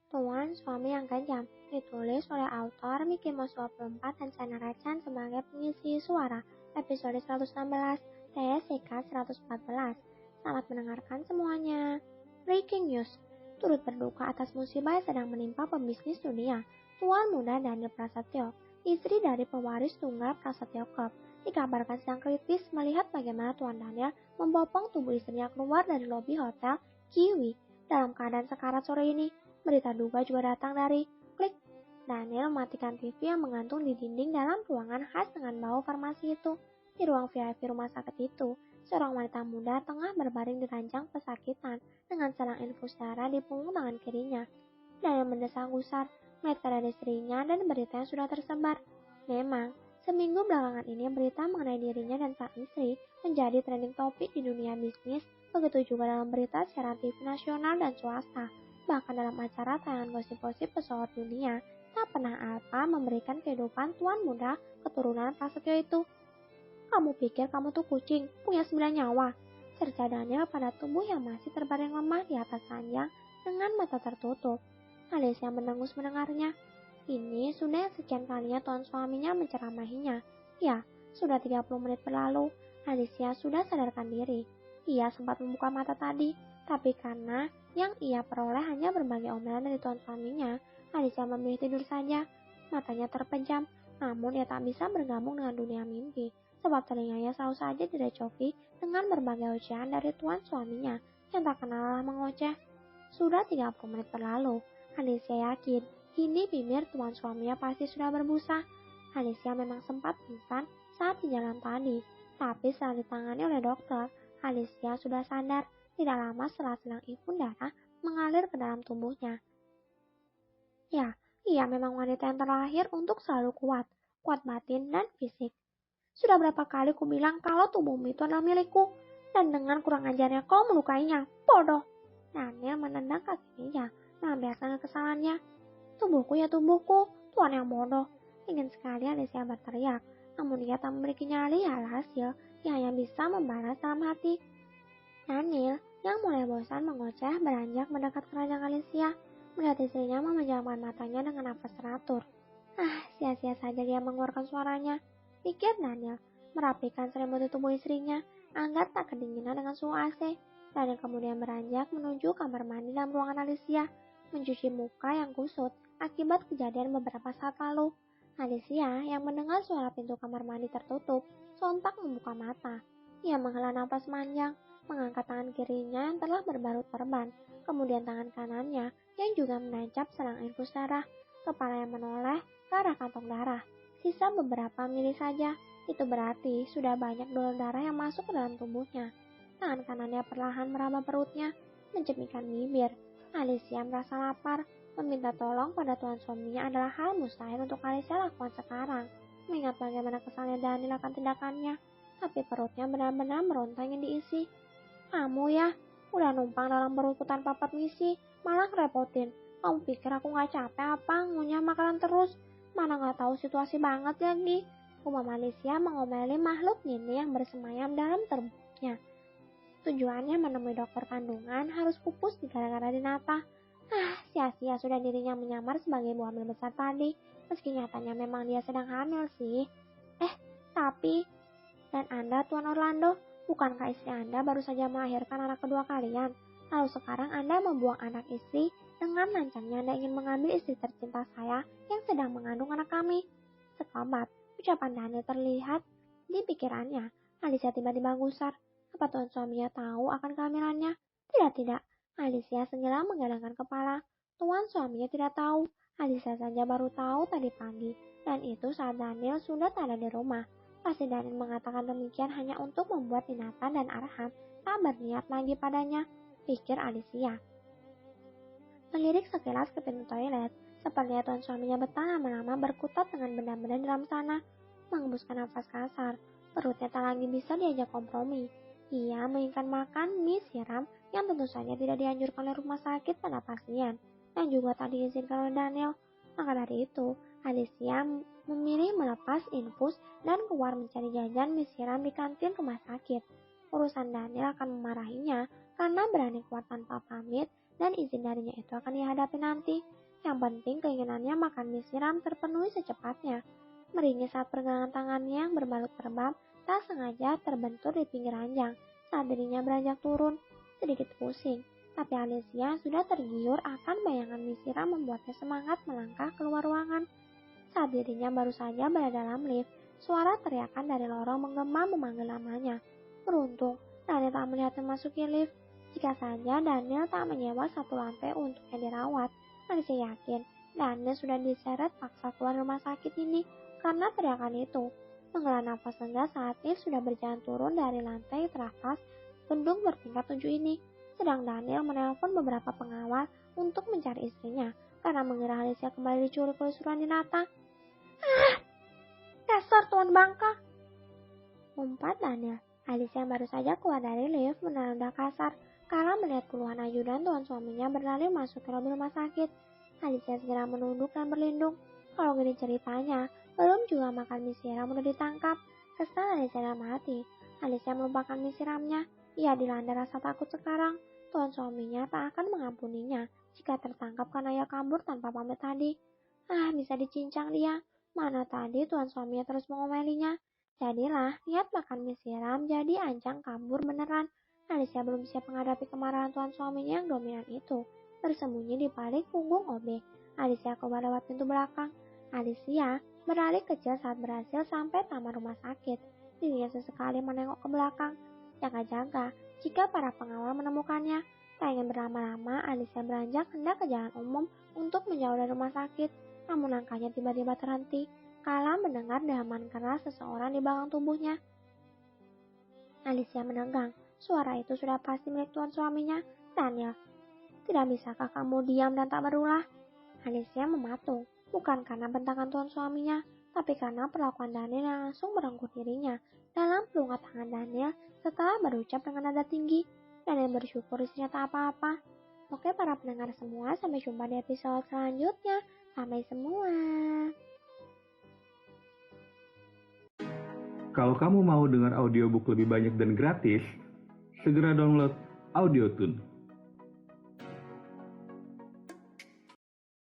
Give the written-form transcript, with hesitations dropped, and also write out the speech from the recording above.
Tuan Suami yang Kejam, ditulis oleh autor Miki Mos 24 dan Chandra Chan sebagai pengisi suara, episode 116, TSK 114. Selamat mendengarkan semuanya. Breaking news, turut berduka atas musibah yang sedang menimpa pebisnis dunia, Tuan muda Daniel Prasetyo, istri dari pewaris tunggal Prasetyo Corp, dikabarkan sedang kritis melihat bagaimana Tuan Daniel membopong tubuh istrinya keluar dari lobi hotel Kiwi dalam keadaan sekarat sore ini. Berita duka juga datang dari Klik. Daniel mematikan TV yang menggantung di dinding dalam ruangan khas dengan bau farmasi itu. Di ruang VIP rumah sakit itu, seorang wanita muda tengah berbaring di ranjang pesakitan dengan selang infus darah di punggung tangan kirinya. Daniel mendesak gusar melihat keadaan istrinya dan berita yang sudah tersebar. Memang, seminggu belakangan ini berita mengenai dirinya dan sang istri menjadi trending topik di dunia bisnis, begitu juga dalam berita siaran TV nasional dan swasta. Bahkan dalam acara tayangan gosip-gosip pesawat dunia, tak pernah Alfa memberikan kehidupan tuan muda keturunan Prasetyo itu. Kamu pikir kamu tuh kucing, punya 9 nyawa? Cerca Daniel pada tubuh yang masih terbaring lemah di atas ranjang dengan mata tertutup. Alicia mendengus mendengarnya. Ini sudah yang sekian kalinya tuan suaminya menceramahinya. Ya, sudah 30 menit berlalu, Alicia sudah sadarkan diri. Ia sempat membuka mata tadi, tapi karena yang ia peroleh hanya berbagai omelan dari tuan suaminya, Alicia memilih tidur saja. Matanya terpejam, namun ia tak bisa bergabung dengan dunia mimpi, sebab telinganya selalu saja direcoki dengan berbagai ocehan dari tuan suaminya yang tak kenal lelah mengoceh. Sudah 30 menit berlalu, Alicia yakin kini bibir tuan suaminya pasti sudah berbusa. Alicia memang sempat pingsan saat di jalan tadi, tapi setelah ditangani oleh dokter, Alicia sudah sadar. Tidak lama setelah selang infus darah mengalir ke dalam tubuhnya. Ya, ia memang wanita yang terlahir untuk selalu kuat batin dan fisik. Sudah berapa kali ku bilang kalau tubuhmu itu adalah milikku, dan dengan kurang ajarnya kau melukainya, bodoh. Daniel menendang kaki meja, melampiaskan kekesalannya. Tubuhku ya tubuhku, tuan yang bodoh. Ingin sekali Alicia berteriak, namun ia tak memiliki nyali alhasil, ia hanya bisa membalas dalam hati. Daniel, yang mulai bosan mengoceh, beranjak mendekat ke ranjang Alicia, melihat istrinya memejamkan matanya dengan nafas teratur. Sia-sia saja dia mengeluarkan suaranya, pikir Daniel, merapikan selimut di tubuh istrinya, agar tak kedinginan dengan suhu AC. Daniel kemudian beranjak menuju kamar mandi dalam ruangan Alicia, mencuci muka yang kusut akibat kejadian beberapa saat lalu. Alicia, yang mendengar suara pintu kamar mandi tertutup, sontak membuka mata. Ia menghela napas panjang, mengangkat tangan kirinya yang telah berbalut perban, kemudian tangan kanannya yang juga menancap selang infus darah. Kepala yang menoleh ke arah kantong darah. Sisa beberapa mili saja, itu berarti sudah banyak donor darah yang masuk ke dalam tubuhnya. Tangan kanannya perlahan meraba perutnya, mencemikkan bibir. Alicia merasa lapar, meminta tolong pada tuan suaminya adalah hal mustahil untuk Alicia lakukan sekarang. Mengingat bagaimana kesalnya Daniel akan tindakannya, tapi perutnya benar-benar meronta ingin diisi. Kamu ya, udah numpang dalam perutku tanpa permisi, malah ngerepotin. Kamu pikir aku gak capek apa ngunyah makanan terus? Mana gak tahu situasi banget lagi. Umam Alicia mengomeli makhluk ini yang bersemayam dalam tubuhnya. Tujuannya menemui dokter kandungan harus pupus di gara-gara dinata. Sia-sia sudah dirinya menyamar sebagai ibu hamil besar tadi, meski nyatanya memang dia sedang hamil sih. Tapi, dan Anda Tuan Orlando, bukankah istri Anda baru saja melahirkan anak kedua kalian? Lalu sekarang Anda membuang anak istri dengan lancangnya Anda ingin mengambil istri tercinta saya yang sedang mengandung anak kami. Sekelebat, ucapan Daniel terlihat di pikirannya. Alicia tiba-tiba gusar. Apa tuan suaminya tahu akan kehamilannya? Tidak. Alicia segera menggelengkan kepala. Tuan suaminya tidak tahu. Alicia saja baru tahu tadi pagi. Dan itu saat Daniel sudah tak ada di rumah. Pasti Daniel mengatakan demikian hanya untuk membuat Dinata dan Arham tak berniat lagi padanya, pikir Alicia. Melirik sekilas ke pintu toilet, sepertinya tuan suaminya betah lama-lama berkutat dengan benda-benda di dalam sana, mengembuskan nafas kasar, perutnya tak lagi bisa diajak kompromi. Ia menginginkan makan mie siram yang tentu saja tidak dianjurkan oleh rumah sakit pada pasien, dan juga tak diizinkan oleh Daniel. Maka dari itu, Alicia memilih melepas infus dan keluar mencari jajan mie siram di kantin rumah sakit. Urusan Daniel akan memarahinya karena berani keluar tanpa pamit dan izin darinya itu akan dihadapi nanti. Yang penting keinginannya makan mie siram terpenuhi secepatnya. Meringis saat pergelangan tangannya yang berbalut terbang tak sengaja terbentur di pinggir ranjang saat dirinya beranjak turun. Sedikit pusing, tapi Alicia sudah tergiur akan bayangan mie siram membuatnya semangat melangkah keluar ruangan. Saat dirinya baru saja berada dalam lift, suara teriakan dari lorong menggema memanggil namanya. Beruntung, Daniel tak melihat memasuki lift. Jika saja Daniel tak menyewa satu lantai untuknya dirawat, Alicia yakin Daniel sudah diseret paksa keluar rumah sakit ini karena teriakan itu. Menghela nafas lega saat lift sudah berjalan turun dari lantai teratas gedung bertingkat 7 ini. Sedang Daniel menelpon beberapa pengawal untuk mencari istrinya karena mengira Alicia kembali diculik oleh suruhan Dinata. Dasar tuan bangka! Umpat Daniel. Alicia yang baru saja keluar dari lift menanda kasar kala melihat puluhan ajudan tuan suaminya berlari masuk ke lobi rumah sakit. Alicia segera menunduk dan berlindung. Kalau gini ceritanya, belum juga makan mie siram udah ditangkap. Kesal Alicia dalam hati. Alicia melupakan mie siramnya. Ia dilanda rasa takut sekarang. Tuan suaminya tak akan mengampuninya jika tertangkap karena ia kabur tanpa pamit tadi. Bisa dicincang dia. Mana tadi tuan suaminya terus mengomelinya. Jadilah niat makan mie siram jadi ancang kabur beneran. Alicia belum siap menghadapi kemarahan tuan suaminya yang dominan itu. Bersembunyi di balik punggung Obe. Alicia keluar lewat pintu belakang. Alicia berlari kecil saat berhasil sampai taman rumah sakit. Dirinya sesekali menengok ke belakang. Jaga-jaga jika para pengawal menemukannya. Tak ingin berlama-lama, Alicia beranjak hendak ke jalan umum untuk menjauh dari rumah sakit. Namun langkahnya tiba-tiba terhenti kala mendengar dehaman keras seseorang di belakang tubuhnya. Alicia menegang. Suara itu sudah pasti milik tuan suaminya, Daniel. Tidak bisakah kamu diam dan tak berulah? Alicia mematung, bukan karena bentakan tuan suaminya, tapi karena perlakuan Daniel yang langsung merengkuh dirinya dalam pelungkat tangan Daniel setelah berucap dengan nada tinggi. Daniel bersyukur istrinya tak apa-apa. Oke para pendengar semua, sampai jumpa di episode selanjutnya. Sampai semua. Kalau kamu mau dengar audiobook lebih banyak dan gratis, segera download AudioTune.